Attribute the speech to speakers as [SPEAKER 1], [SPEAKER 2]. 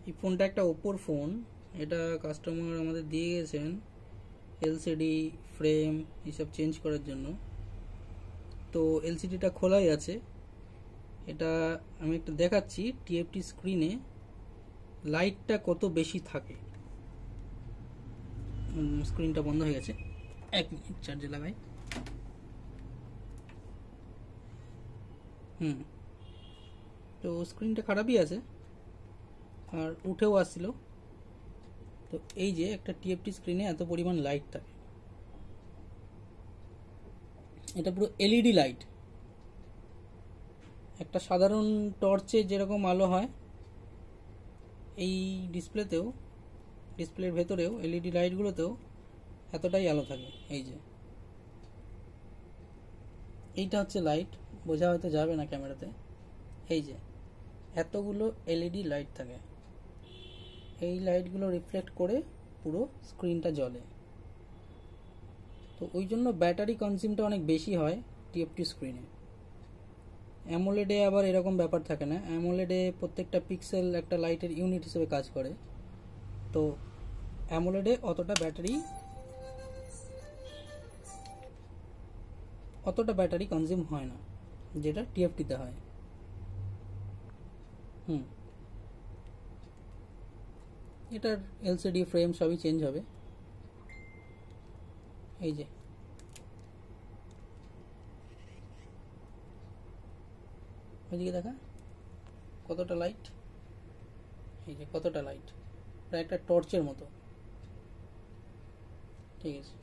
[SPEAKER 1] এই ফোনটা একটা ওপ্পোর ফোন। এটা কাস্টমার আমাদের দিয়ে গেছেন এলসিডি ফ্রেম এইসব চেঞ্জ করার জন্য। তো এলসিডিটা খোলাই আছে। এটা আমি একটা দেখাচ্ছি টিএফটি স্ক্রিনে লাইটটা কত বেশি থাকে। স্ক্রিনটা বন্ধ হয়ে গেছে, 1 মিনিট চার্জে লাগাই। তো স্ক্রিনটা খারাপই আছে আর উঠেও আসছিল। তো এই যে একটা টিএফটি স্ক্রিনে এত পরিমাণ লাইট থাকে, এটা পুরো এলইডি লাইট। একটা সাধারণ টর্চে যেরকম আলো হয় এই ডিসপ্লের ভেতরেও এলইডি লাইটগুলোতেও এতটাই আলো থাকে। এই যে এইটা হচ্ছে লাইট, বোঝা হয়তো যাবে না ক্যামেরাতে। এই যে এতগুলো এলইডি লাইট থাকে, এই লাইটগুলো রিফ্লেক্ট করে পুরো স্ক্রিনটা জ্বলে। তো ওই জন্য ব্যাটারি কনজিউমটা অনেক বেশি হয় টিএফটি স্ক্রিনে। অ্যামোলেডে আবার এরকম ব্যাপার থাকে না। অ্যামোলেডে প্রত্যেকটা পিক্সেল একটা লাইটের ইউনিট হিসেবে কাজ করে। তো অ্যামোলেডে অতটা ব্যাটারি কনজিউম হয় না যেটা টিএফটিতে হয়। এটার এলসিডি ফ্রেম সবই চেঞ্জ হবে। এই যে ওইদিকে দেখা কতটা লাইট, এই যে কতটা লাইট, প্রায় একটা টর্চের মতো। ঠিক আছে।